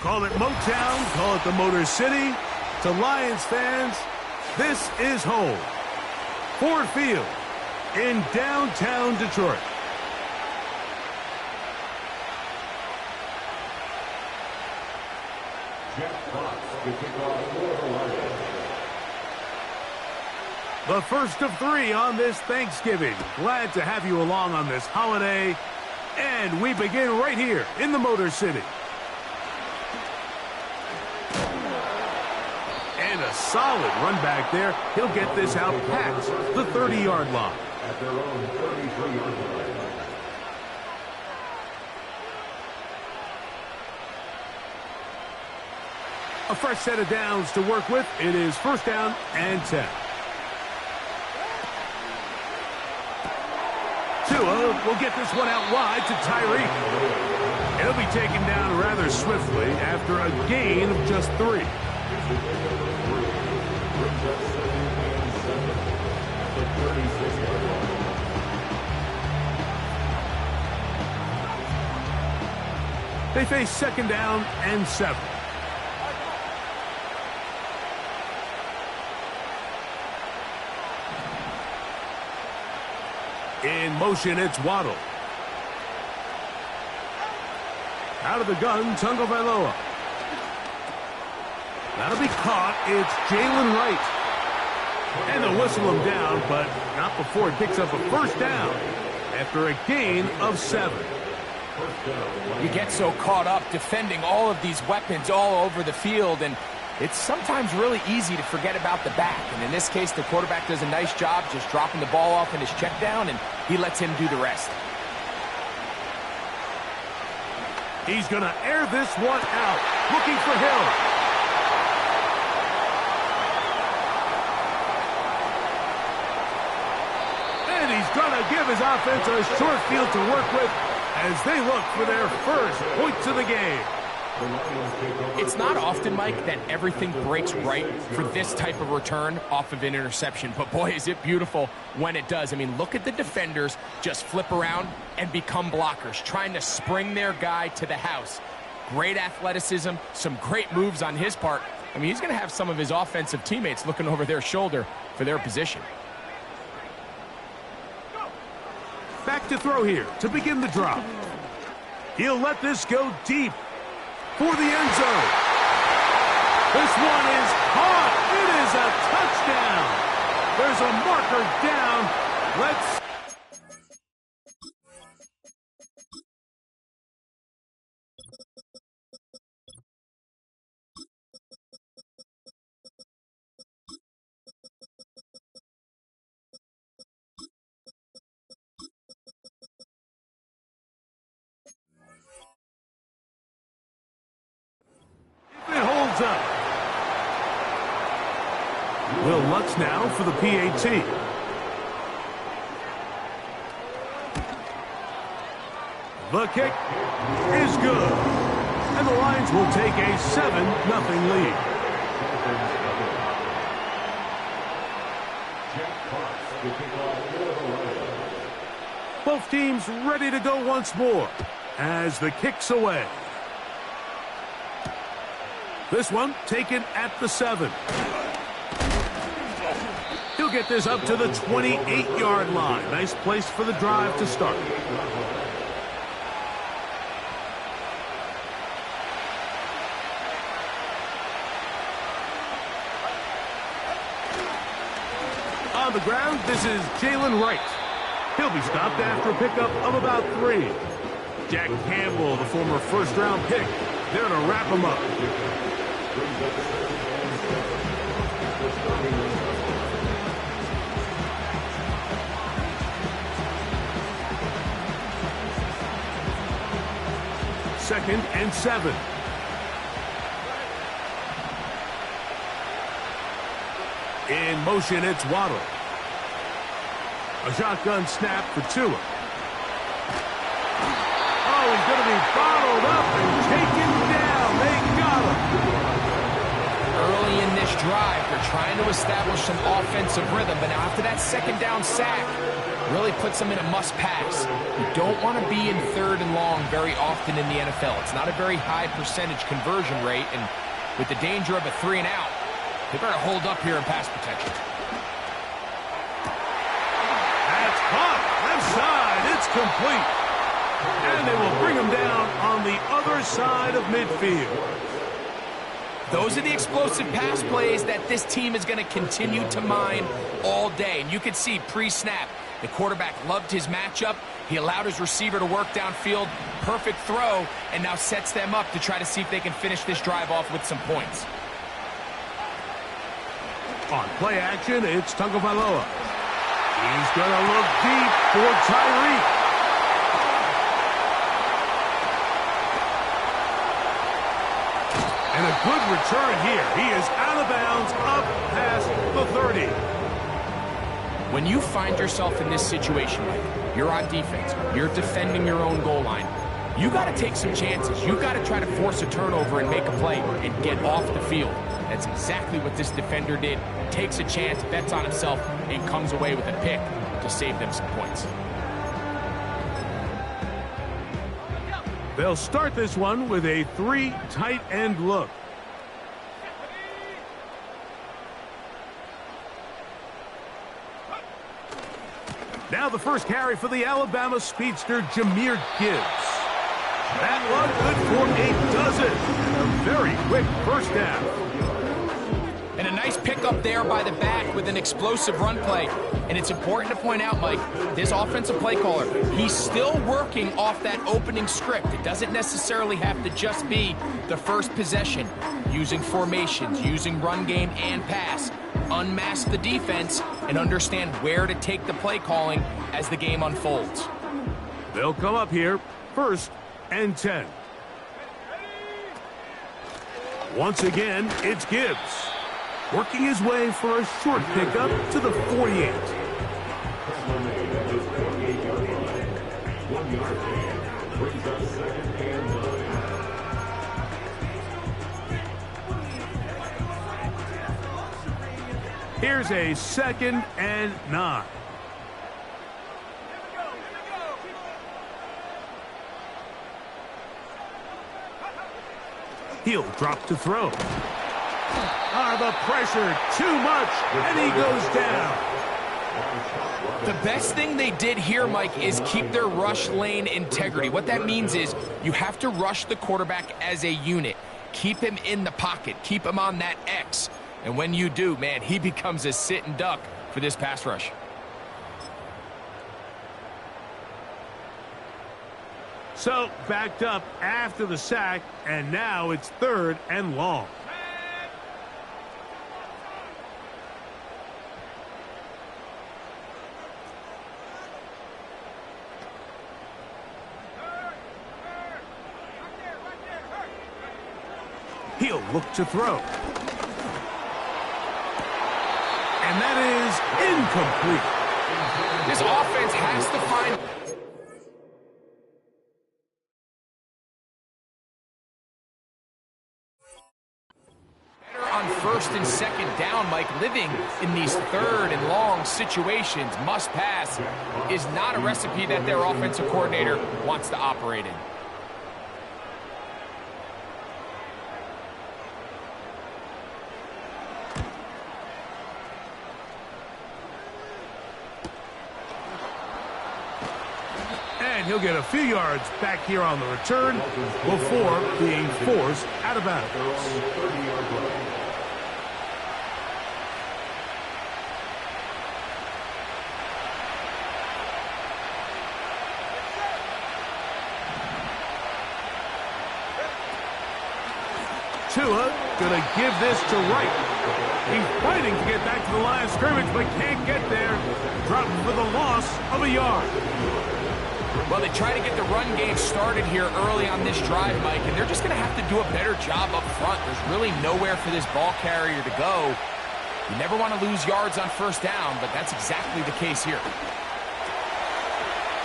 Call it Motown, call it the Motor City. To Lions fans, this is home. Ford Field in downtown Detroit. The first of 3 on this Thanksgiving. Glad to have you along on this holiday. And we begin right here in the Motor City. And a solid run back there. He'll get this out past the 30-yard line. At their own 33-yard line. A fresh set of downs to work with. It is first down and 10. Tua will get this one out wide to Tyreek. He'll be taken down rather swiftly after a gain of just 3. They face second down and 7. In motion, it's Waddle. Out of the gun, Tagovailoa. That'll be caught. It's Jalen Wright. And they'll whistle him down, but not before he picks up a first down after a gain of 7. You get so caught up defending all of these weapons all over the field, and it's sometimes really easy to forget about the back. And in this case, the quarterback does a nice job just dropping the ball off in his check down, and he lets him do the rest. He's going to air this one out, looking for Hill. And he's going to give his offense a short field to work with as they look for their first points of the game. It's not often, Mike, that everything breaks right for this type of return off of an interception. But, boy, is it beautiful when it does. I mean, look at the defenders just flip around and become blockers, trying to spring their guy to the house. Great athleticism, some great moves on his part. I mean, he's going to have some of his offensive teammates looking over their shoulder for their position. Back to throw here to begin the drop. He'll let this go deep for the end zone. This one is caught. It is a touchdown. There's a marker down. Let's up. Will Lutz now for the PAT. The kick is good. And the Lions will take a 7-0 lead. Both teams ready to go once more as the kick's away. This one taken at the 7. He'll get this up to the 28-yard line. Nice place for the drive to start. On the ground, this is Jalen Wright. He'll be stopped after a pickup of about 3. Jack Campbell, the former first-round pick, there to wrap him up. Second and 7. In motion, it's Waddle. A shotgun snap for Tua. Oh, he's going to be bottled up and taken down. They got him. establish some offensive rhythm. But now after that second down sack, really puts them in a must-pass. You don't want to be in 3rd and long very often in the NFL. It's not a very high percentage conversion rate, and with the danger of a 3 and out, they better hold up here in pass protection. That's caught. Left side. It's complete. And they will bring him down on the other side of midfield. Those are the explosive pass plays that this team is going to continue to mine all day. And you can see pre-snap, the quarterback loved his matchup. He allowed his receiver to work downfield. Perfect throw, and now sets them up to try to see if they can finish this drive off with some points. On play action, it's Tagovailoa. He's going to look deep for Tyreek. And a good return here. He is out of bounds up past the 30. When you find yourself in this situation, Mike, you're on defense, you're defending your own goal line, you got to take some chances. You got to try to force a turnover and make a play and get off the field. That's exactly what this defender did. Takes a chance, bets on himself, and comes away with a pick to save them some points. They'll start this one with a 3 tight end look. Now the first carry for the Alabama speedster, Jahmyr Gibbs. That one good for 8 dozen. A very quick first down. And a nice pickup there by the back with an explosive run play. And it's important to point out, Mike, this offensive play caller, he's still working off that opening script. It doesn't necessarily have to just be the first possession. Using formations, using run game and pass. Unmask the defense and understand where to take the play calling as the game unfolds. They'll come up here, 1st and 10. Once again, it's Gibbs. Working his way for a short pickup to the 48. Here's a 2nd and 9. He'll drop to throw. The pressure, too much, and he goes down. The best thing they did here, Mike, is keep their rush lane integrity. What that means is you have to rush the quarterback as a unit. Keep him in the pocket. Keep him on that X. And when you do, man, he becomes a sitting duck for this pass rush. So, backed up after the sack, and now it's 3rd and long. He'll look to throw. And that is incomplete. This offense has to find... better on 1st and 2nd down, Mike. Living in these 3rd and long situations, must pass, is not a recipe that their offensive coordinator wants to operate in. And he'll get a few yards back here on the return before being forced out of bounds. Tua gonna give this to Wright. He's fighting to get back to the line of scrimmage, but can't get there. Dropped for the loss of a yard. Well, they try to get the run game started here early on this drive, Mike, and they're just going to have to do a better job up front. There's really nowhere for this ball carrier to go. You never want to lose yards on 1st down, but that's exactly the case here.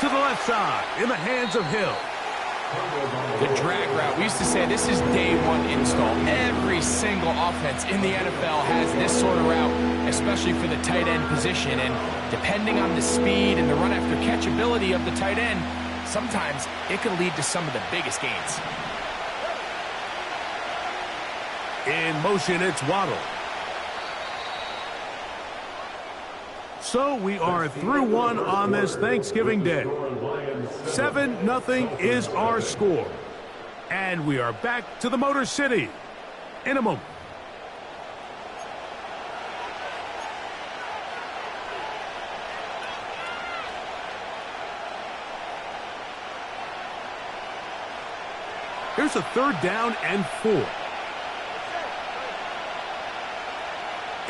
To the left side, in the hands of Hill. The drag route. We used to say this is day one install. Every single offense in the NFL has this sort of route, especially for the tight end position. And depending on the speed and the run after catch ability of the tight end, sometimes it can lead to some of the biggest gains. In motion, it's Waddle. So we are through one on this Thanksgiving Day. 7-0 is our score. And we are back to the Motor City in a moment. Here's a 3rd down and 4.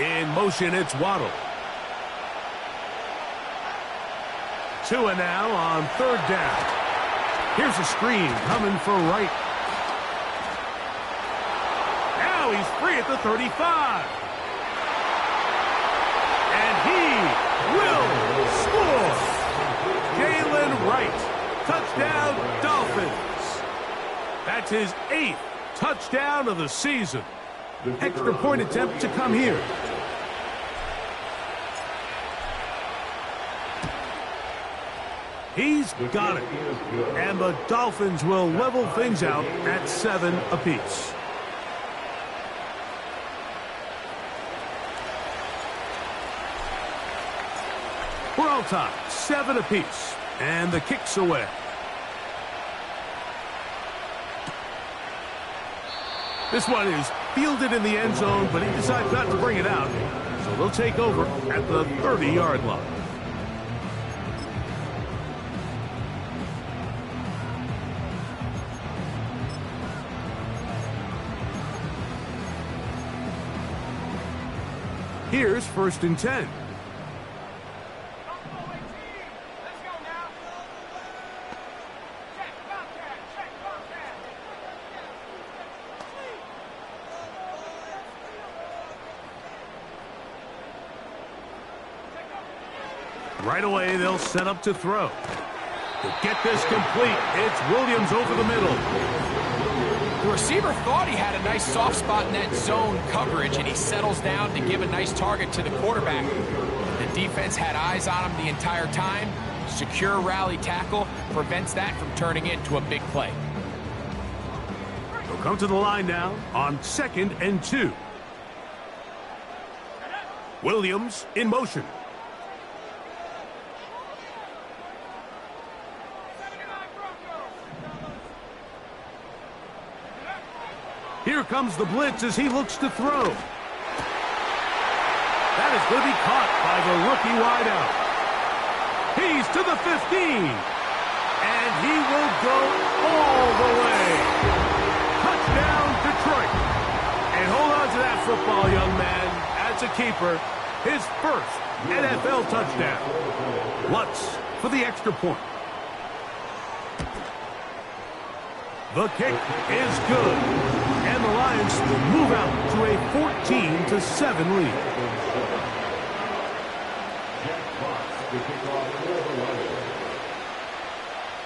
In motion, it's Waddle. Tua now on 3rd down. Here's a screen coming for Wright. Now he's free at the 35. And he will score. Jalen Wright. Touchdown, Dolphins. That's his 8th touchdown of the season. Extra point attempt to come here. He's got it. And the Dolphins will level things out at 7 apiece. We're all tied, 7 apiece. And the kick's away. This one is fielded in the end zone, but he decides not to bring it out. So they'll take over at the 30-yard line. Here's 1st and 10. Right away, they'll set up to throw. To get this complete, it's Williams over the middle. The receiver thought he had a nice soft spot in that zone coverage, and he settles down to give a nice target to the quarterback. The defense had eyes on him the entire time. Secure rally tackle prevents that from turning into a big play. They'll come to the line now on 2nd and 2. Williams in motion. Here comes the blitz as he looks to throw. That is going to be caught by the rookie wideout. He's to the 15. And he will go all the way. Touchdown, Detroit. And hold on to that football, young man. As a keeper, his first NFL touchdown. Lutz for the extra point. The kick is good. And the Lions will move out to a 14-7 lead.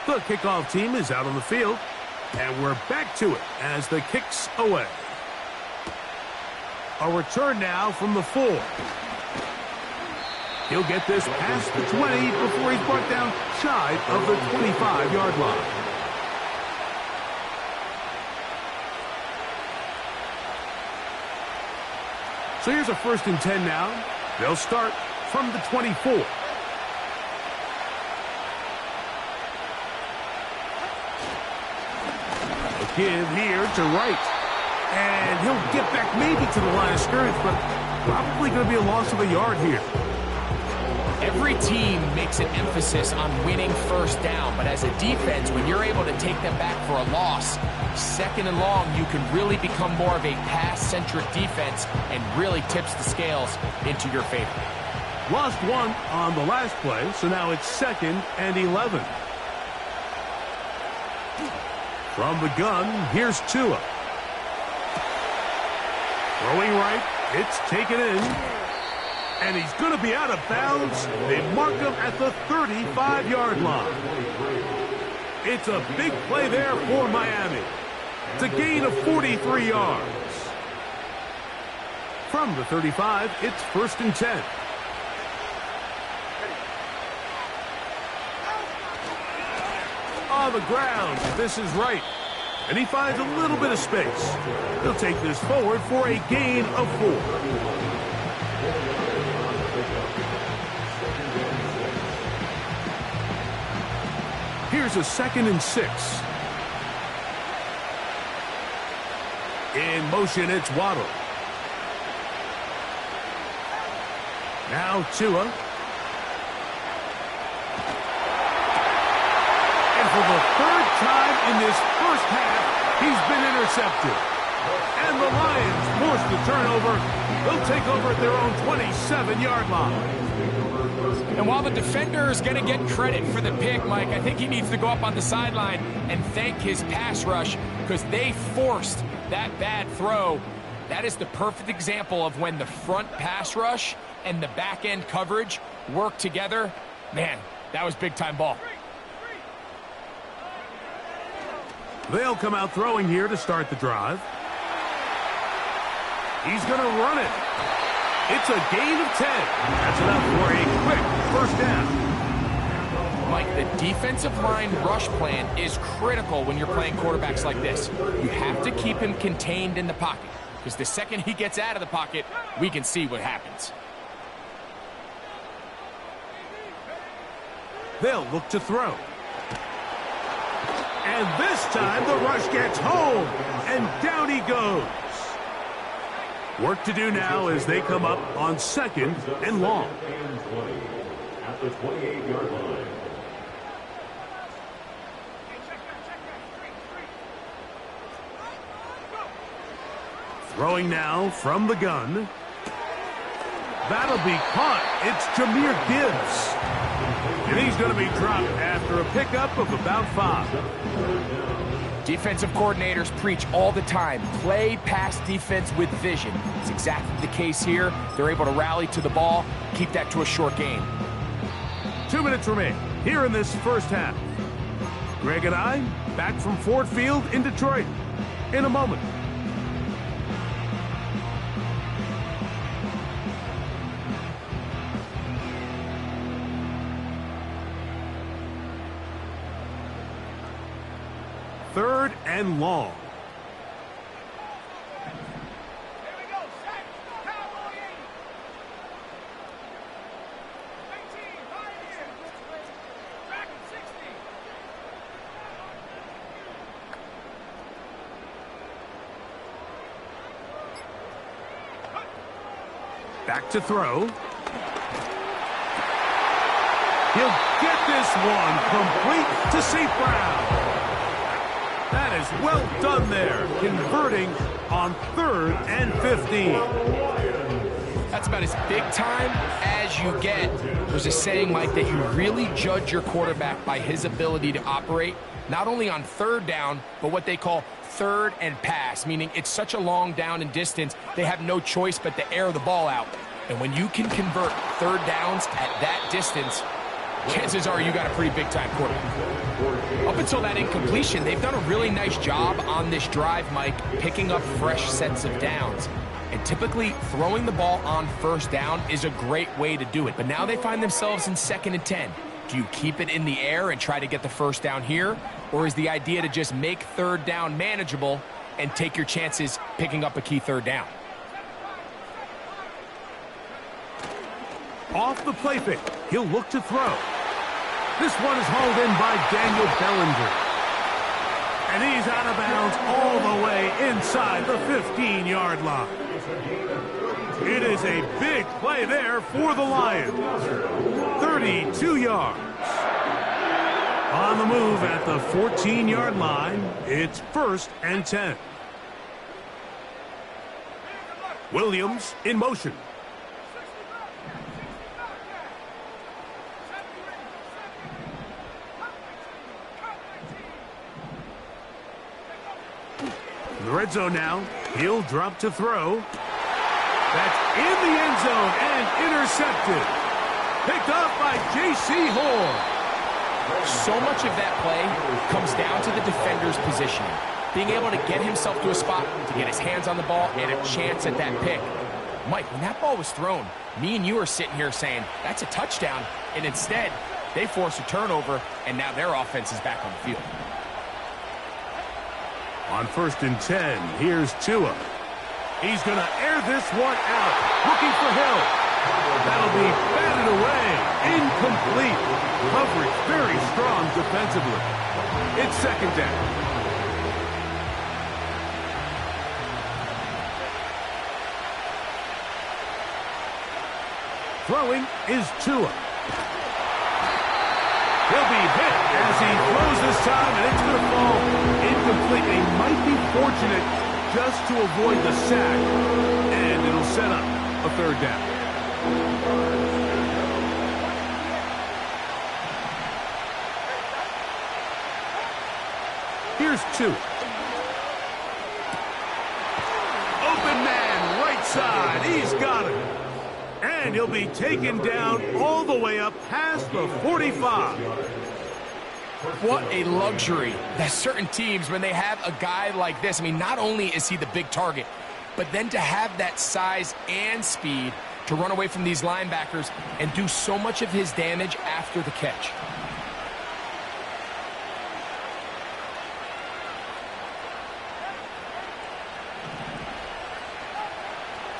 The kickoff team is out on the field. And we're back to it as the kick's away. A return now from the 4. He'll get this past the 20 before he's brought down shy of the 25-yard line. So here's a 1st and 10 now. They'll start from the 24. A give here to Wright. And he'll get back maybe to the line of scrimmage, but probably going to be a loss of a yard here. Every team makes an emphasis on winning 1st down, but as a defense, when you're able to take them back for a loss, 2nd and long, you can really become more of a pass-centric defense and really tips the scales into your favor. Lost one on the last play, so now it's 2nd and 11. From the gun, here's Tua. Throwing right, it's taken in. And he's going to be out of bounds. They mark him at the 35-yard line. It's a big play there for Miami. It's a gain of 43 yards. From the 35, it's 1st and 10. On the ground, this is right. And he finds a little bit of space. He'll take this forward for a gain of 4. Here's a 2nd and 6. In motion, it's Waddle. Now Tua. And for the 3rd time in this first half, he's been intercepted. And the Lions force the turnover. They'll take over at their own 27-yard line. And while the defender is going to get credit for the pick, Mike, I think he needs to go up on the sideline and thank his pass rush because they forced that bad throw. That is the perfect example of when the front pass rush and the back-end coverage work together. Man, that was big-time ball. They'll come out throwing here to start the drive. He's going to run it. It's a gain of 10. That's enough for a quick 1st down. Mike, the defensive line rush plan is critical when you're playing quarterbacks like this. You have to keep him contained in the pocket because the second he gets out of the pocket, we can see what happens. They'll look to throw. And this time the rush gets home, and down he goes. Work to do now as they come up on 2nd and long. At the 28-yard line. Throwing now from the gun. That'll be caught. It's Jahmyr Gibbs. And he's going to be dropped after a pickup of about 5. Defensive coordinators preach all the time, play pass defense with vision. It's exactly the case here. They're able to rally to the ball, keep that to a short game. 2 minutes remain here in this first half. Greg and I back from Ford Field in Detroit in a moment. Third and long. Back to throw. He'll get this one complete to St. Brown. That is well done there, converting on 3rd and 15. That's about as big time as you get. There's a saying, Mike, that you really judge your quarterback by his ability to operate, not only on 3rd down, but what they call 3rd and pass, meaning it's such a long down and distance, they have no choice but to air the ball out. And when you can convert 3rd downs at that distance, chances are you got a pretty big-time quarterback. Up until that incompletion, they've done a really nice job on this drive, Mike, picking up fresh sets of downs. And typically, throwing the ball on 1st down is a great way to do it. But now they find themselves in 2nd and 10. Do you keep it in the air and try to get the 1st down here? Or is the idea to just make 3rd down manageable and take your chances picking up a key 3rd down? Off the play fake, he'll look to throw. This one is hauled in by Daniel Bellinger. And he's out of bounds all the way inside the 15-yard line. It is a big play there for the Lions. 32 yards. On the move at the 14-yard line, it's 1st and 10. Williams in motion. The red zone now. He'll drop to throw. That's in the end zone and intercepted. Picked up by J.C. Horn. So much of that play comes down to the defender's positioning. Being able to get himself to a spot, to get his hands on the ball, and a chance at that pick. Mike, when that ball was thrown, me and you are sitting here saying, that's a touchdown, and instead, they force a turnover, and now their offense is back on the field. On 1st and 10, here's Tua. He's going to air this one out, looking for Hill. That'll be batted away, incomplete. Coverage very strong defensively. It's 2nd down. Throwing is Tua. He'll be hit as he throws this time, and it's going to fall incomplete. They might be fortunate just to avoid the sack, and it'll set up a 3rd down. Here's Tua. Open man, right side. He's got it. And he'll be taken down all the way up past the 45. What a luxury that certain teams, when they have a guy like this, I mean, not only is he the big target, but then to have that size and speed to run away from these linebackers and do so much of his damage after the catch.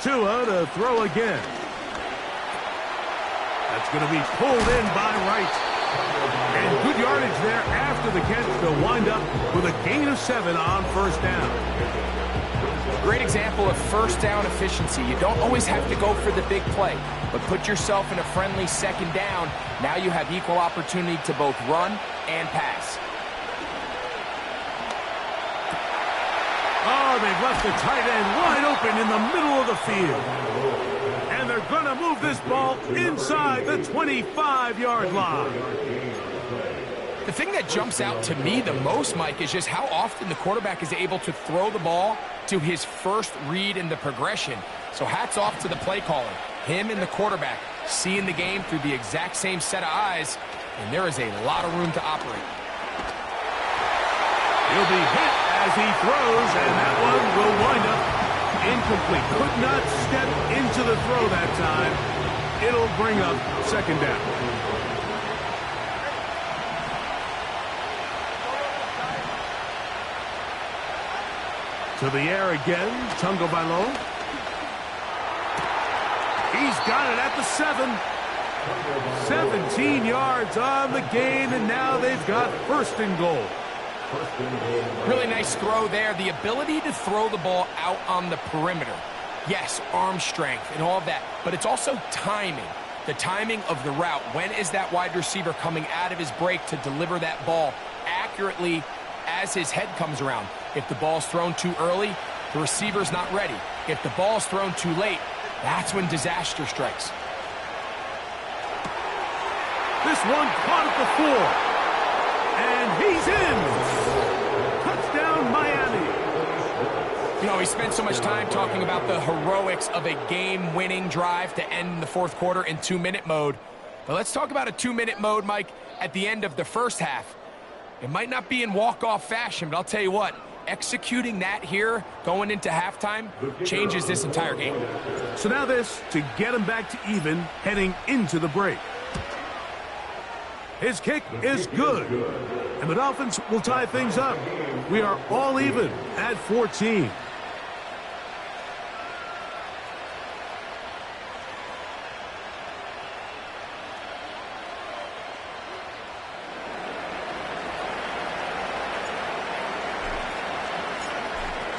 Tua to throw again. That's going to be pulled in by Wright. And good yardage there after the catch to wind up with a gain of 7 on 1st down. Great example of 1st down efficiency. You don't always have to go for the big play, but put yourself in a friendly 2nd down. Now you have equal opportunity to both run and pass. Oh, they've left the tight end wide open in the middle of the field. And they're going to move this ball inside the 25-yard line. The thing that jumps out to me the most, Mike, is just how often the quarterback is able to throw the ball to his first read in the progression. So hats off to the play caller. Him and the quarterback seeing the game through the exact same set of eyes, and there is a lot of room to operate. He'll be hit as he throws, and that one will wind up incomplete. Could not step into the throw that time. It'll bring up 2nd down. To the air again, Tagovailoa. He's got it at the 7. 17 yards on the gain, and now they've got 1st and goal. Really nice throw there. The ability to throw the ball out on the perimeter. Yes, arm strength and all of that, but it's also timing. The timing of the route. When is that wide receiver coming out of his break to deliver that ball accurately as his head comes around? If the ball's thrown too early, the receiver's not ready. If the ball's thrown too late, that's when disaster strikes. This one caught at the 4. And he's in. Touchdown, Miami. You know, we spent so much time talking about the heroics of a game-winning drive to end the 4th quarter in 2-minute mode. But let's talk about a 2-minute mode, Mike, at the end of the 1st half. It might not be in walk-off fashion, but I'll tell you what, executing that here going into halftime changes this entire game. So now this to get him back to even heading into the break. His kick is good, and the Dolphins will tie things up. We are all even at 14.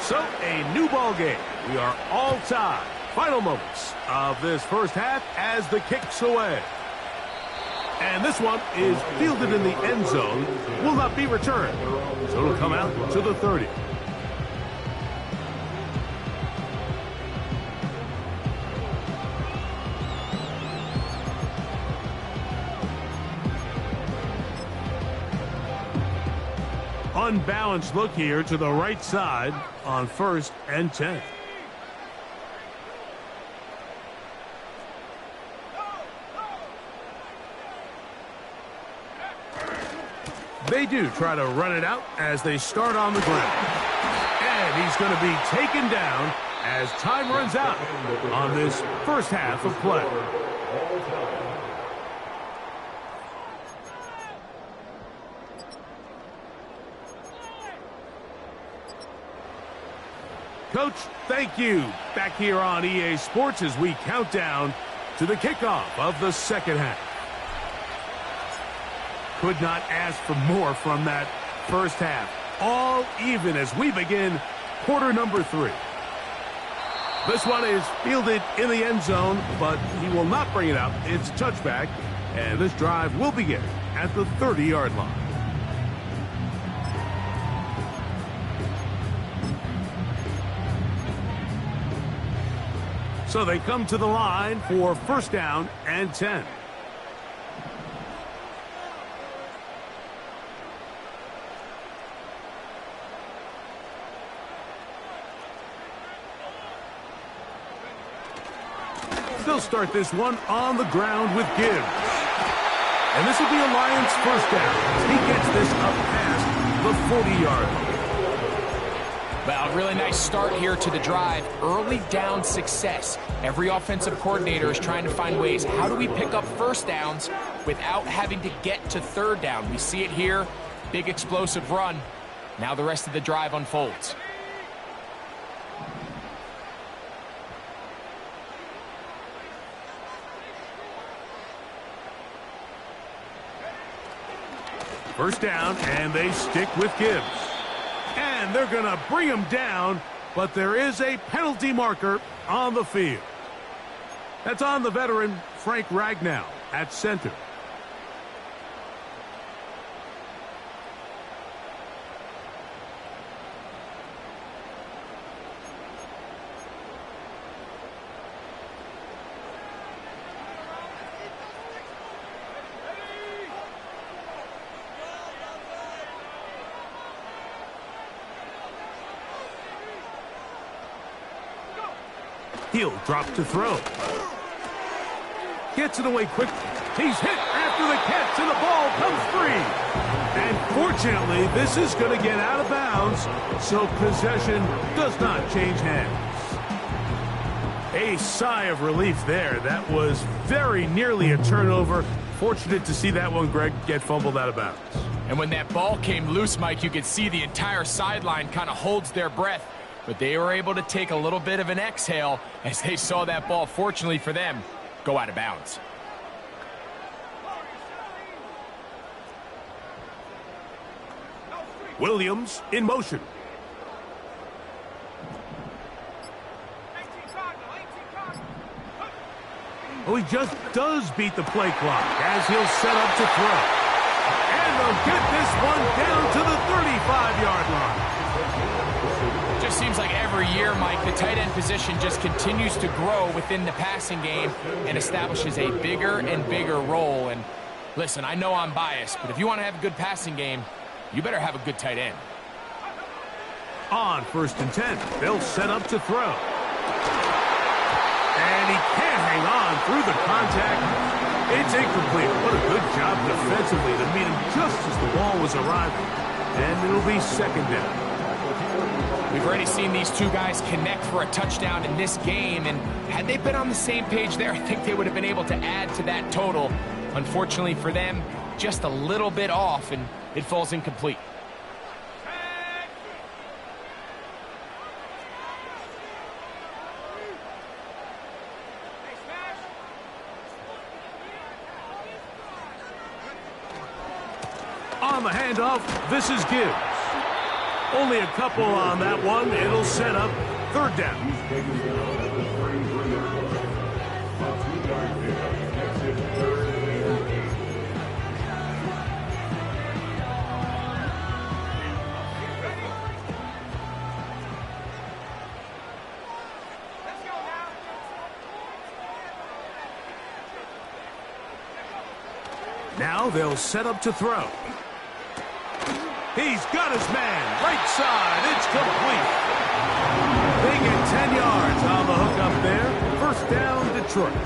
So, a new ball game. We are all tied. Final moments of this 1st half as the kick's away. And this one is fielded in the end zone, will not be returned. So it'll come out to the 30. Unbalanced look here to the right side on 1st and 10. They do try to run it out as they start on the ground. And he's going to be taken down as time runs out on this first half of play. Coach, thank you. Back here on EA Sports as we count down to the kickoff of the second half. Could not ask for more from that first half. All even as we begin quarter number 3. This one is fielded in the end zone, but he will not bring it out. It's a touchback, and this drive will begin at the 30-yard line. So they come to the line for first down and 10. They'll start this one on the ground with Gibbs. And this will be a Lions first down. He gets this up past the 40-yard line. Well, really nice start here to the drive. Early down success. Every offensive coordinator is trying to find ways. How do we pick up first downs without having to get to third down? We see it here. Big explosive run. Now the rest of the drive unfolds. First down, and they stick with Gibbs. And they're going to bring him down, but there is a penalty marker on the field. That's on the veteran, Frank Ragnow, at center. He'll drop to throw. Gets it away quick. He's hit after the catch, and the ball comes free. And fortunately, this is going to get out of bounds, so possession does not change hands. A sigh of relief there. That was very nearly a turnover. Fortunate to see that one, Greg, get fumbled out of bounds. And when that ball came loose, Mike, you could see the entire sideline kind of holds their breath. But they were able to take a little bit of an exhale as they saw that ball, fortunately for them, go out of bounds. Williams in motion. Oh, he just does beat the play clock as he'll set up to throw. And they'll get this one down to the 35-yard line. Just seems like every year, Mike, the tight end position just continues to grow within the passing game and establishes a bigger and bigger role. And listen, I know I'm biased, but if you want to have a good passing game, you better have a good tight end. On first and 10, they'll set up to throw. And he can't hang on through the contact. It's incomplete. What a good job defensively to meet him just as the ball was arriving. And it'll be second down. We've already seen these two guys connect for a touchdown in this game, and had they been on the same page there, I think they would have been able to add to that total. Unfortunately for them, just a little bit off, and it falls incomplete. On the handoff, this is Gibbs. Only a couple on that one. It'll set up third down. Now they'll set up to throw. He's got his man, right side, it's complete. They get 10 yards on the hook up there. First down, Detroit.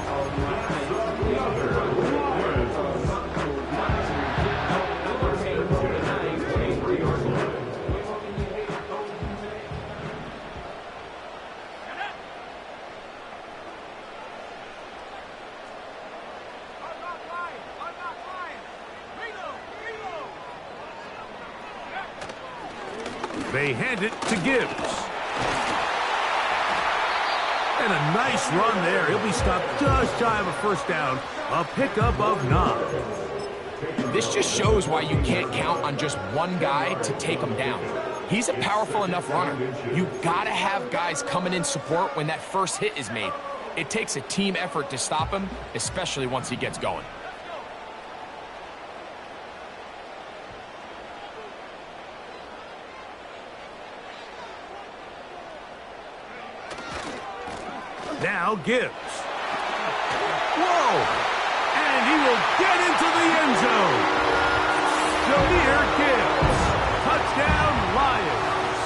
They hand it to Gibbs. And a nice run there. He'll be stopped just shy of a first down. A pickup of 9. This just shows why you can't count on just one guy to take him down. He's a powerful enough runner. You gotta have guys coming in support when that first hit is made. It takes a team effort to stop him, especially once he gets going. Now Gibbs. Whoa! And he will get into the end zone. Jahmyr Gibbs. Touchdown, Lions.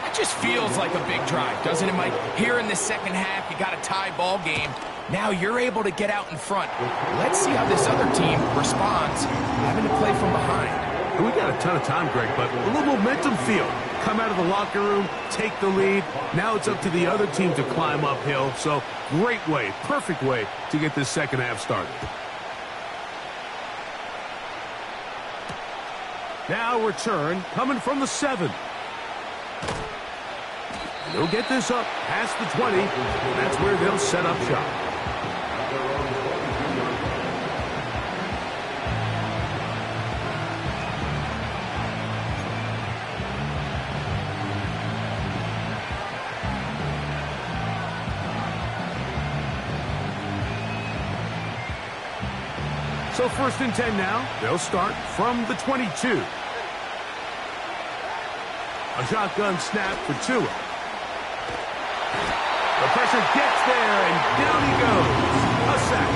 It just feels like a big drive, doesn't it, Mike? Here in the second half, you got a tie ball game. Now you're able to get out in front. Let's see how this other team responds, having to play from behind. We got a ton of time, Greg, but a little momentum feel. Come out of the locker room, take the lead. Now it's up to the other team to climb uphill. So great way, perfect way to get this second half started. Now return coming from the 7. And they'll get this up past the 20. That's where they'll set up shop. So 1st and 10 now. They'll start from the 22. A shotgun snap for Tua. The pressure gets there, and down he goes. A sack.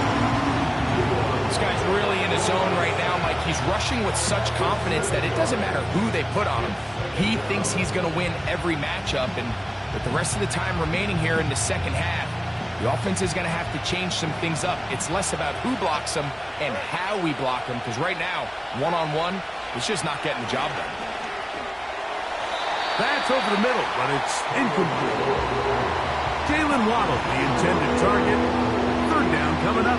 This guy's really in his zone right now, Mike. He's rushing with such confidence that it doesn't matter who they put on him. He thinks he's going to win every matchup, and with the rest of the time remaining here in the second half, the offense is going to have to change some things up. It's less about who blocks them and how we block them, because right now, one-on-one, it's just not getting the job done. That's over the middle, but it's incomplete. Jalen Waddle, the intended target. 3rd down coming up.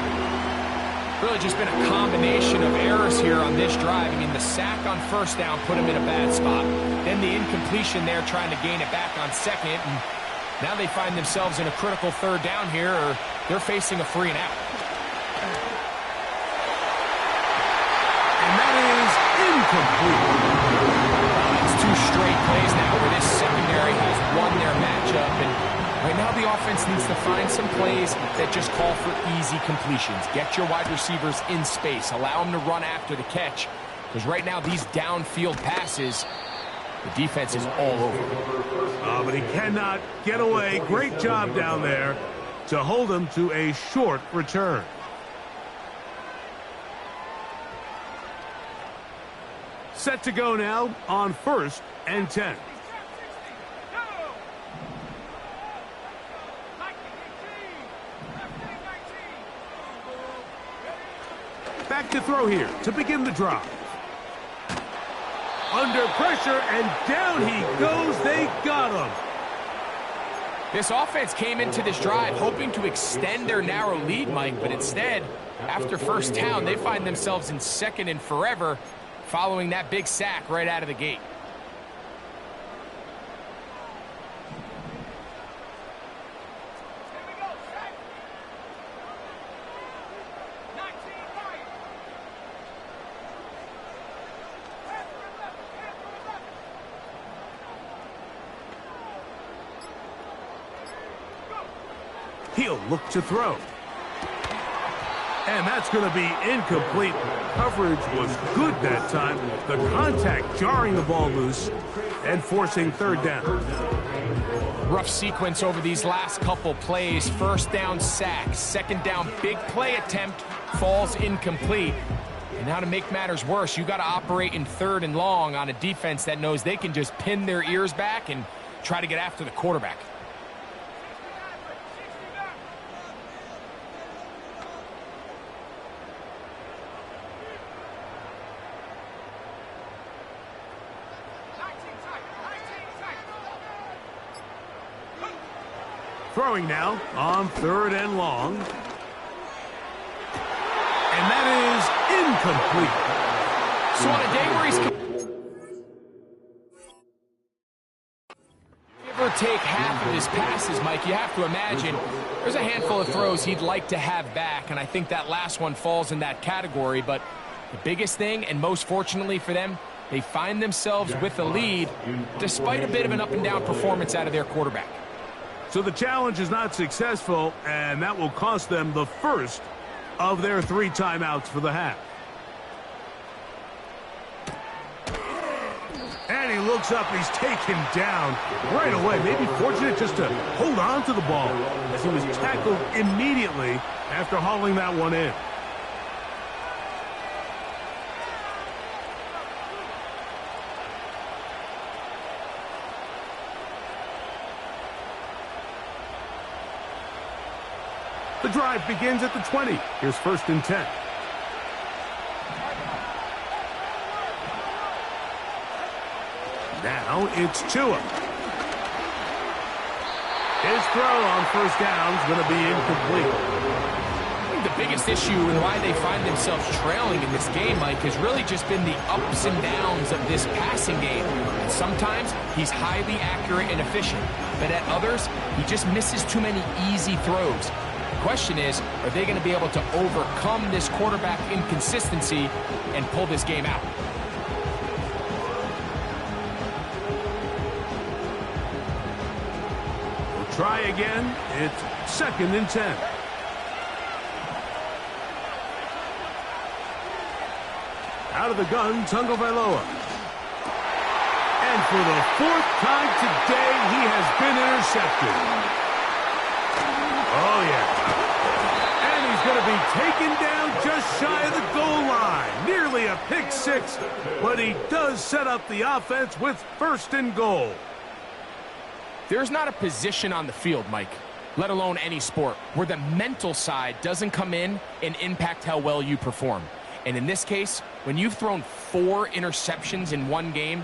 Really just been a combination of errors here on this drive. I mean, the sack on 1st down put him in a bad spot. Then the incompletion there trying to gain it back on 2nd. And now they find themselves in a critical 3rd down here, or they're facing a 3 and out. And that is incomplete. It's 2 straight plays now where this secondary has won their matchup, and right now the offense needs to find some plays that just call for easy completions. Get your wide receivers in space. Allow them to run after the catch, because right now these downfield passes, the defense is all over. But he cannot get away. Great job down there to hold him to a short return. Set to go now on 1st and 10. Back to throw here to begin the drive. Under pressure, and down he goes. They got him. This offense came into this drive hoping to extend their narrow lead, Mike, but instead, after 1st down, they find themselves in 2nd and forever following that big sack right out of the gate. He'll look to throw. And that's going to be incomplete. Coverage was good that time. The contact jarring the ball loose and forcing 3rd down. Rough sequence over these last couple plays. 1st down sack. 2nd down big play attempt falls incomplete. And now to make matters worse, you got to operate in 3rd and long on a defense that knows they can just pin their ears back and try to get after the quarterback. Throwing now on 3rd and long. And that is incomplete. So on a day where he's... take half of his passes, Mike, you have to imagine there's a handful of throws he'd like to have back, and I think that last one falls in that category. But the biggest thing, and most fortunately for them, they find themselves with a lead despite a bit of an up-and-down performance out of their quarterback. So the challenge is not successful, and that will cost them the first of their 3 timeouts for the half. And he looks up, he's taken down right away. Maybe fortunate just to hold on to the ball as he was tackled immediately after hauling that one in. The drive begins at the 20. Here's 1st and 10. Now it's Tua. His throw on 1st down is going to be incomplete. I think the biggest issue and why they find themselves trailing in this game, Mike, has really just been the ups and downs of this passing game. And sometimes he's highly accurate and efficient, but at others, he just misses too many easy throws. The question is, are they going to be able to overcome this quarterback inconsistency and pull this game out? Try again. It's 2nd and 10. Out of the gun, Tagovailoa. And for the 4th time today, he has been intercepted. Oh, yeah. And he's going to be taken down just shy of the goal line. Nearly a pick 6, but he does set up the offense with 1st and goal. There's not a position on the field, Mike, let alone any sport, where the mental side doesn't come in and impact how well you perform. And in this case, when you've thrown 4 interceptions in one game,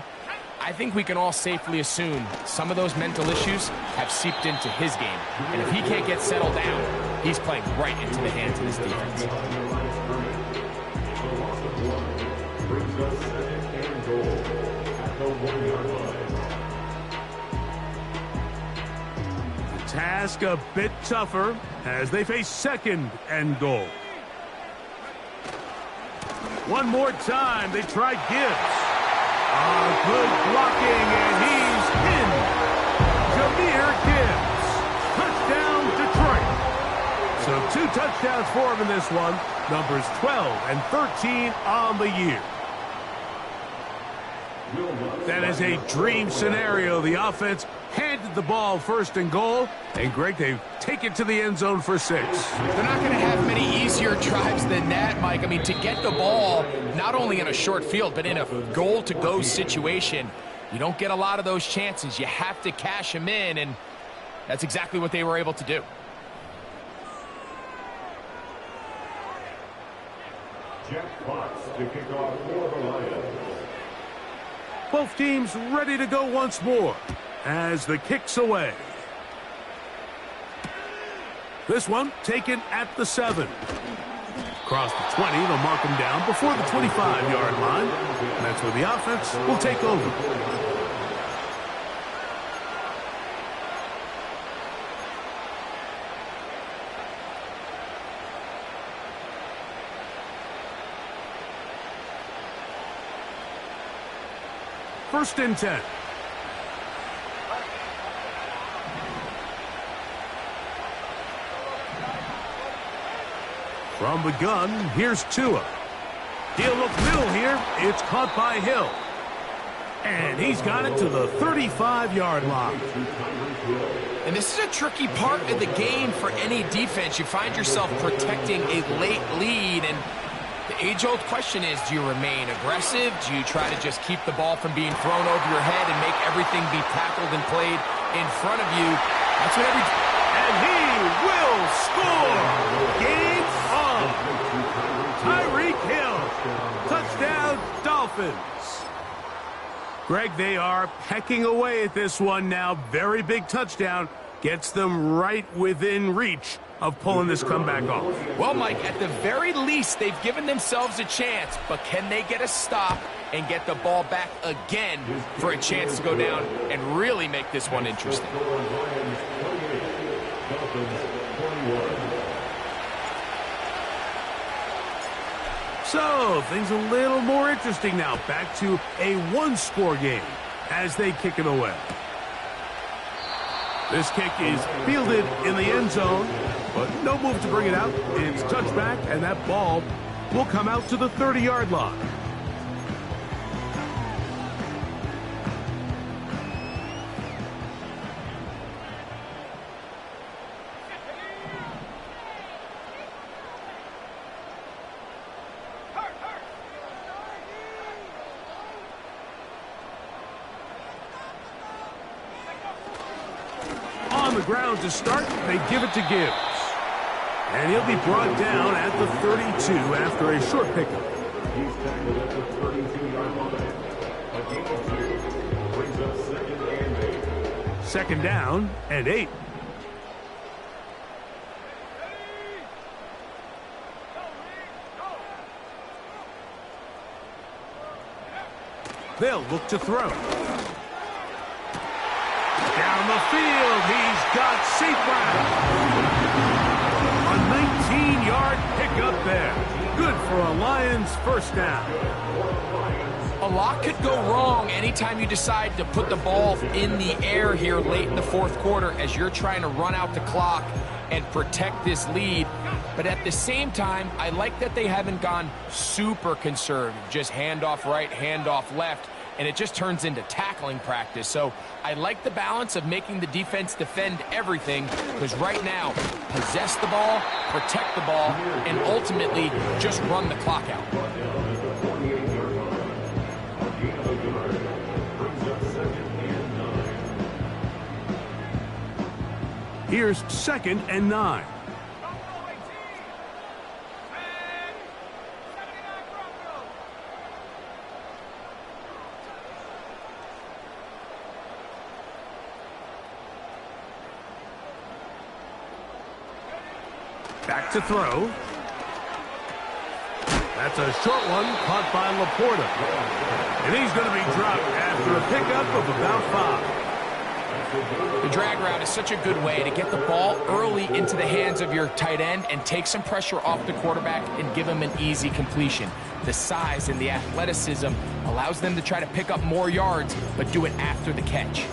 I think we can all safely assume some of those mental issues have seeped into his game. And if he can't get settled down, he's playing right into the hands of this defense. Brings us 2nd and goal at the 1-yard line. Task a bit tougher as they face 2nd and goal. One more time, they try Gibbs. Good blocking, and he's in. Jahmyr Gibbs. Touchdown, Detroit. So 2 touchdowns for him in this one. Numbers 12 and 13 on the year. That is a dream scenario. The offense handed the ball 1st and goal. And, Greg, they take it to the end zone for 6. They're not going to have many easier drives than that, Mike. I mean, to get the ball, not only in a short field, but in a goal-to-go situation, you don't get a lot of those chances. You have to cash them in, and that's exactly what they were able to do. Jack Fox to kick off for the Lions. Both teams ready to go once more as the kick's away. This one taken at the 7. Across the 20, they'll mark him down before the 25-yard line. And that's where the offense will take over. First and 10. From the gun, here's Tua. He'll look middle here. It's caught by Hill. And he's got it to the 35-yard line. And this is a tricky part of the game for any defense. You find yourself protecting a late lead, and the age-old question is, do you remain aggressive? Do you try to just keep the ball from being thrown over your head and make everything be tackled and played in front of you? That's what And he will score! Game on! Tyreek Hill! Touchdown, Dolphins! Greg, they are pecking away at this one now. Very big touchdown. Gets them right within reach of pulling this comeback off. Well, Mike, at the very least, they've given themselves a chance, but can they get a stop and get the ball back again for a chance to go down and really make this one interesting. So, things a little more interesting now. Back to a one-score game as they kick it away. This kick is fielded in the end zone, but no move to bring it out. It's touchback, and that ball will come out to the 30-yard line. On the ground to start, they give it to Gibbs. And he'll be brought down at the 32 after a short pickup. He's tackled at the 32-yard line. A gain of 2 brings up 2nd and 8. Second down and 8. They'll look to throw. Down the field, he's got St. Brown. A 19-yard pickup there. Good for a Lions first down. A lot could go wrong anytime you decide to put the ball in the air here late in the fourth quarter as you're trying to run out the clock and protect this lead. But at the same time, I like that they haven't gone super conservative. Just handoff right, handoff left, and it just turns into tackling practice. So I like the balance of making the defense defend everything, because right now, possess the ball, protect the ball, and ultimately just run the clock out. Here's 2nd and 9. Back to throw. That's a short one caught by Laporta. And he's going to be dropped after a pickup of about 5. The drag route is such a good way to get the ball early into the hands of your tight end and take some pressure off the quarterback and give him an easy completion. The size and the athleticism allows them to try to pick up more yards, but do it after the catch.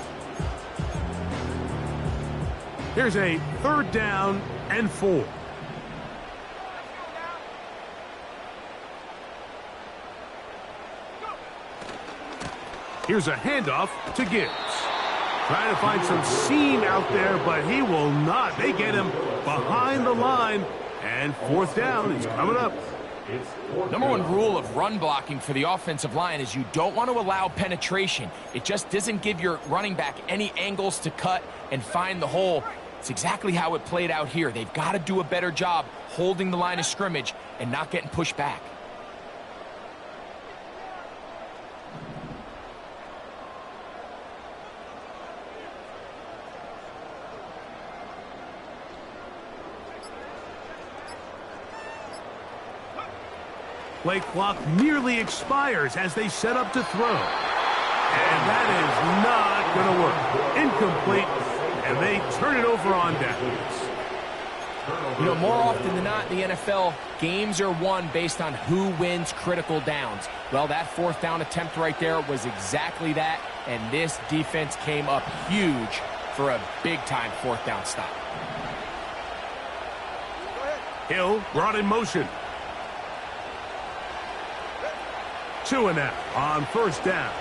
Here's a 3rd down and 4. Here's a handoff to Gibbs. Trying to find some seam out there, but he will not. They get him behind the line, and 4th down is coming up. Number one rule of run blocking for the offensive line is you don't want to allow penetration. It just doesn't give your running back any angles to cut and find the hole. It's exactly how it played out here. They've got to do a better job holding the line of scrimmage and not getting pushed back. Play clock nearly expires as they set up to throw. And that is not going to work. Incomplete, and they turn it over on downs. You know, more often than not in the NFL, games are won based on who wins critical downs. Well, that 4th down attempt right there was exactly that, and this defense came up huge for a big-time 4th down stop. Hill brought in motion. 2 and out on 1st down.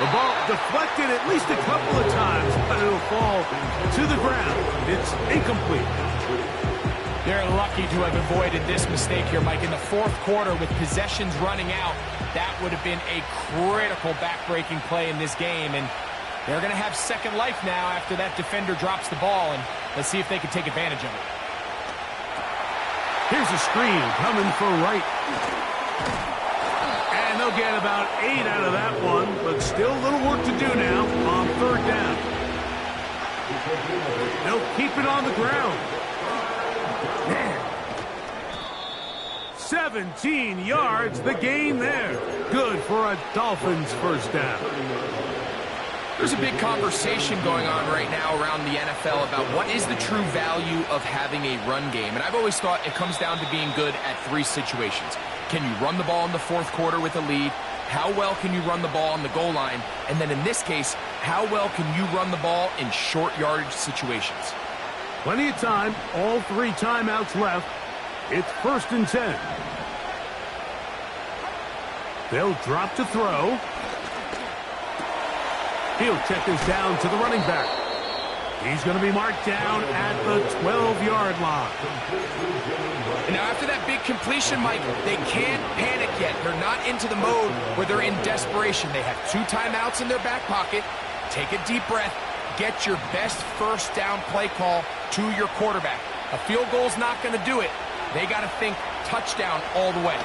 The ball deflected at least a couple of times, but it'll fall to the ground. It's incomplete. They're lucky to have avoided this mistake here, Mike. In the 4th quarter, with possessions running out, that would have been a critical back-breaking play in this game. And they're going to have second life now after that defender drops the ball. And let's see if they can take advantage of it. Here's a screen coming for Wright. And they'll get about 8 out of that one, but still a little work to do now on 3rd down. They'll keep it on the ground. 7 17 yards, the gain there. Good for a Dolphins first down. There's a big conversation going on right now around the NFL about what is the true value of having a run game. And I've always thought it comes down to being good at three situations. Can you run the ball in the fourth quarter with a lead? How well can you run the ball on the goal line? And then in this case, how well can you run the ball in short yardage situations? Plenty of time, all three timeouts left. It's 1st and 10. They'll drop to throw. He'll check this down to the running back. He's going to be marked down at the 12-yard line. And now after that big completion, Mike, they can't panic yet. They're not into the mode where they're in desperation. They have 2 timeouts in their back pocket. Take a deep breath. Get your best first down play call to your quarterback. A field goal's not going to do it. They got to think touchdown all the way.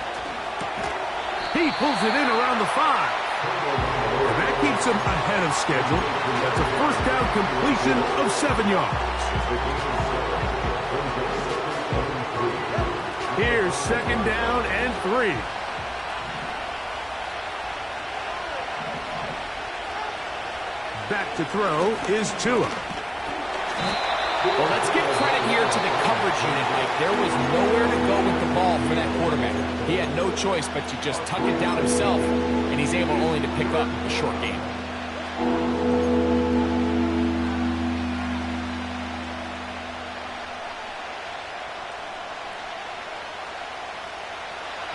He pulls it in around the 5. And that keeps him ahead of schedule. That's a first down completion of 7 yards. Here's 2nd down and 3. Back to throw is Tua. Well, let's give credit here to the coverage unit, Mike. There was nowhere to go with the ball for that quarterback. He had no choice but to just tuck it down himself, and he's able only to pick up a short gain.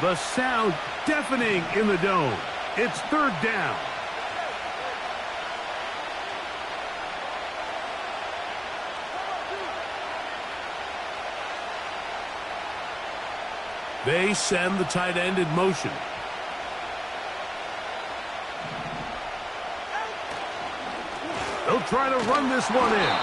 The sound deafening in the dome. It's 3rd down. They send the tight end in motion. They'll try to run this one in.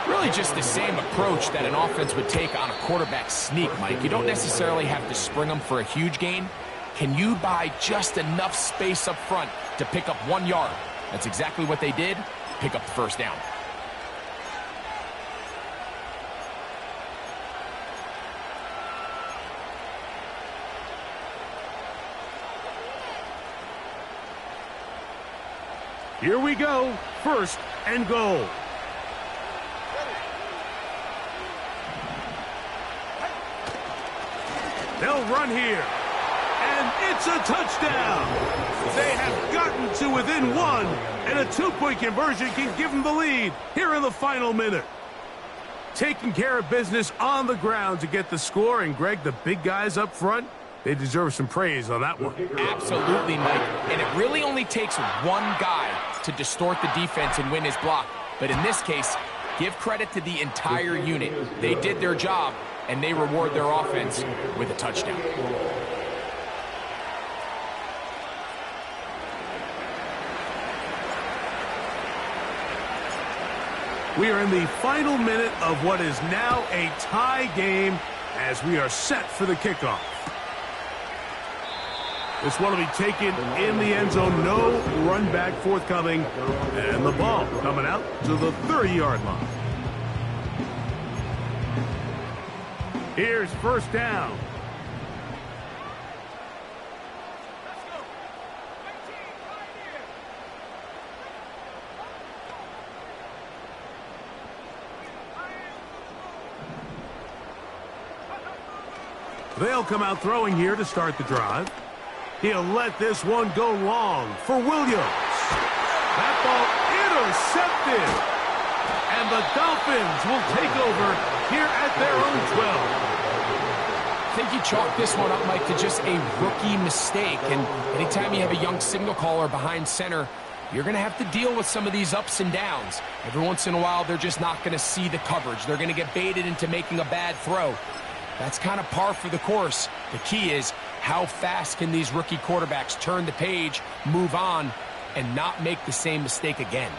Really just the same approach that an offense would take on a quarterback sneak, Mike. You don't necessarily have to spring them for a huge gain. Can you buy just enough space up front to pick up 1 yard? That's exactly what they did. Pick up the first down. Here we go. 1st and goal. They'll run here. And it's a touchdown. They have gotten to within 1. And a 2-point conversion can give them the lead here in the final minute. Taking care of business on the ground to get the score. And, Greg, the big guys up front, they deserve some praise on that one. Absolutely, Mike. And it really only takes one guy to distort the defense and win his block. But in this case, give credit to the entire unit. They did their job, and they reward their offense with a touchdown. We are in the final minute of what is now a tie game as we are set for the kickoff. This one will be taken in the end zone. No run back forthcoming. And the ball coming out to the 30-yard line. Here's 1st down. They'll come out throwing here to start the drive. He'll let this one go long for Williams. That ball intercepted. And the Dolphins will take over here at their own 12. I think you chalk this one up, Mike, to just a rookie mistake. And anytime you have a young signal caller behind center, you're going to have to deal with some of these ups and downs. Every once in a while, they're just not going to see the coverage. They're going to get baited into making a bad throw. That's kind of par for the course. The key is how fast can these rookie quarterbacks turn the page, move on, and not make the same mistake again.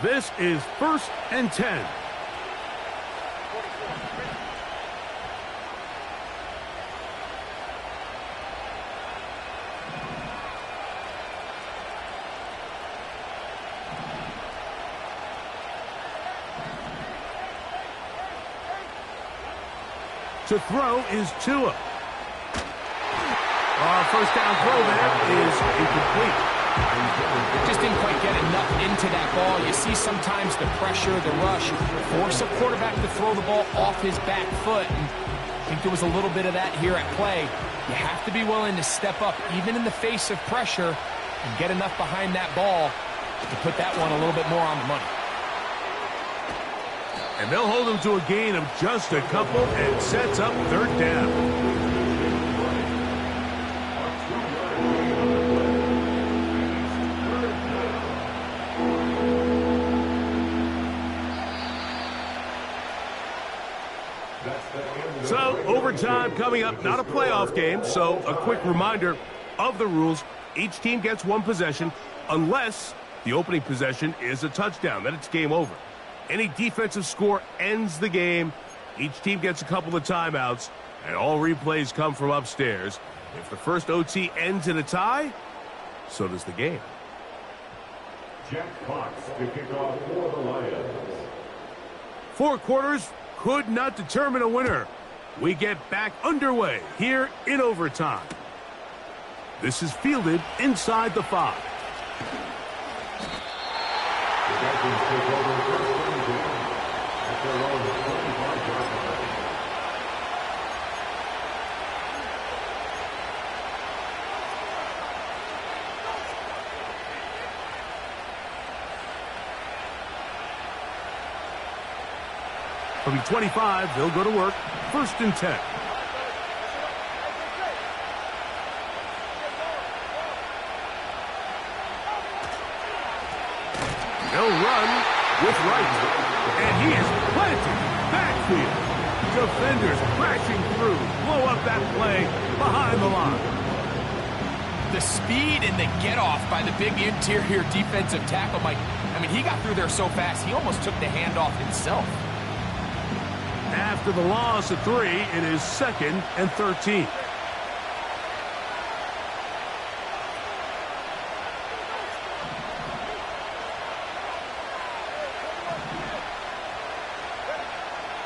This is 1st and 10. To throw is Tua. First down throw there is incomplete. Just didn't quite get enough into that ball. You see sometimes the pressure, the rush, force a quarterback to throw the ball off his back foot. And I think there was a little bit of that here at play. You have to be willing to step up, even in the face of pressure, and get enough behind that ball to put that one a little bit more on the money. And they'll hold him to a gain of just a couple and sets up third down. So, overtime coming up, not a playoff game, so a quick reminder of the rules. Each team gets one possession unless the opening possession is a touchdown. Then it's game over. Any defensive score ends the game. Each team gets a couple of timeouts, and all replays come from upstairs. If the first OT ends in a tie, so does the game. Jack Cox to kick off for the Lions. 4 quarters could not determine a winner. We get back underway here in overtime. This is fielded inside the 5. The Dolphins take over first and 10 at their own 25-yard line. From 25, they'll go to work. First and 10. They'll run with right. And he is planted. Backfield. Defenders crashing through. Blow up that play behind the line. The speed and the get-off by the big interior defensive tackle, Mike. I mean, he got through there so fast, he almost took the handoff himself. After the loss of 3, it is 2nd and 13.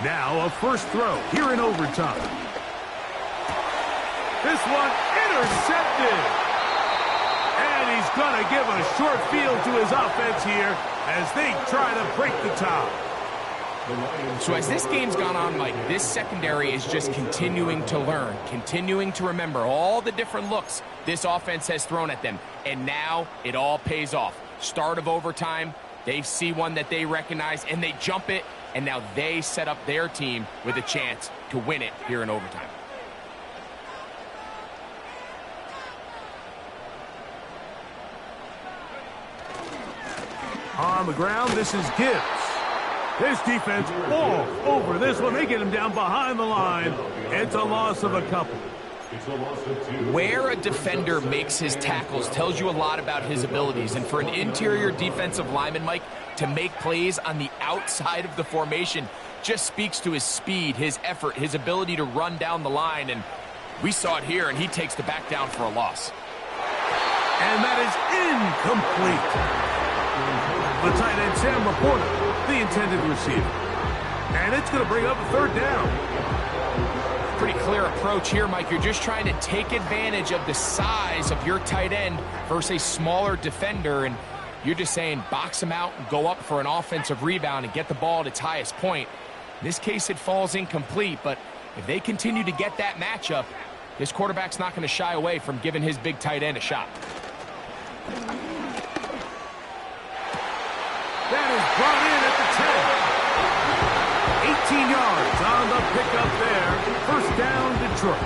Now a first throw here in overtime. This one intercepted. And he's going to give a short field to his offense here as they try to break the tie. So as this game's gone on, Mike, this secondary is just continuing to learn, continuing to remember all the different looks this offense has thrown at them. And now it all pays off. Start of overtime, they see one that they recognize, and they jump it, and now they set up their team with a chance to win it here in overtime. On the ground, this is Gibbs. This defense all over this one. They get him down behind the line. It's a loss of a couple. Where a defender makes his tackles tells you a lot about his abilities. And for an interior defensive lineman, Mike, to make plays on the outside of the formation just speaks to his speed, his effort, his ability to run down the line. And we saw it here, and he takes the back down for a loss. And that is incomplete. The tight end, Sam Laporta, the intended receiver. And it's going to bring up a third down. Pretty clear approach here, Mike. You're just trying to take advantage of the size of your tight end versus a smaller defender, and you're just saying box him out and go up for an offensive rebound and get the ball at its highest point. In this case, it falls incomplete, but if they continue to get that matchup, this quarterback's not going to shy away from giving his big tight end a shot. That is brought in at the 10. 18 yards on the pickup there. First down, Detroit.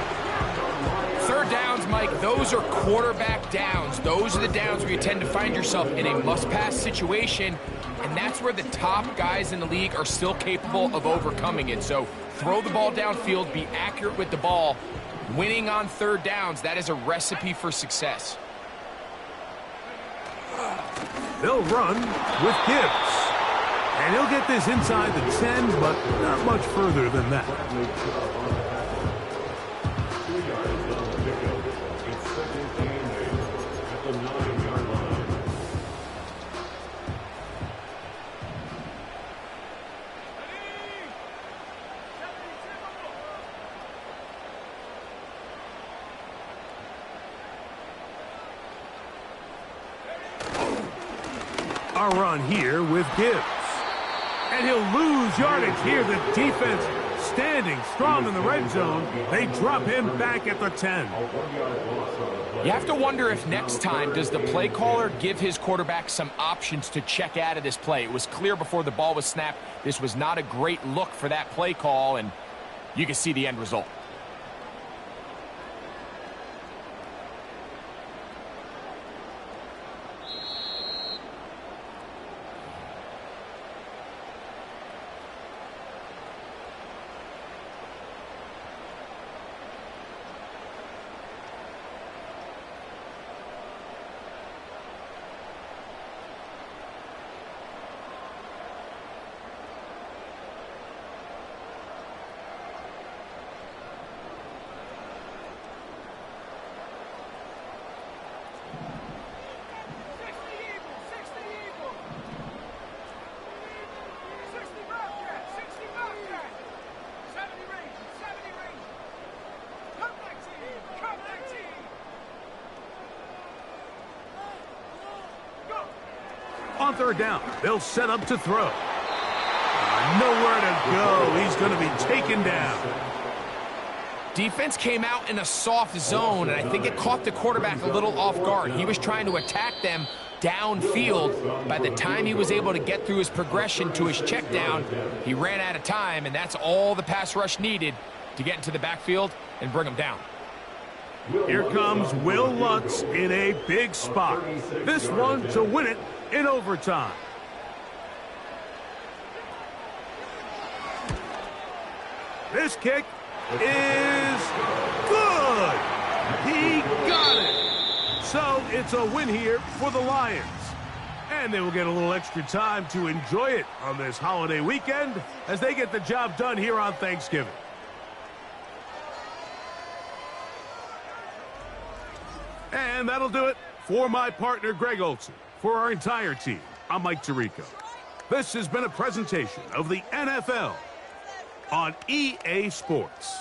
Third downs, Mike, those are quarterback downs. Those are the downs where you tend to find yourself in a must-pass situation, and that's where the top guys in the league are still capable of overcoming it. So throw the ball downfield, be accurate with the ball. Winning on third downs, that is a recipe for success. They'll run with Gibbs. And he'll get this inside the 10, but not much further than that. 2 yards on the pickup. It's 2nd and 8 at the 9-yard line. A run here with Gibbs. And he'll lose yardage here. The defense standing strong in the red zone. They drop him back at the 10. You have to wonder if next time does the play caller give his quarterback some options to check out of this play. It was clear before the ball was snapped this was not a great look for that play call, and you can see the end result. On third down, they'll set up to throw. Nowhere to go. He's going to be taken down. Defense came out in a soft zone, and I think it caught the quarterback a little off guard. He was trying to attack them downfield. By the time he was able to get through his progression to his check down, he ran out of time, and that's all the pass rush needed to get into the backfield and bring him down. Here comes Will Lutz in a big spot. This one to win it in overtime. This kick is good. He got it. So it's a win here for the Lions. And they will get a little extra time to enjoy it on this holiday weekend as they get the job done here on Thanksgiving. And that'll do it for my partner, Greg Olsen. For our entire team, I'm Mike Tirico. This has been a presentation of the NFL on EA Sports.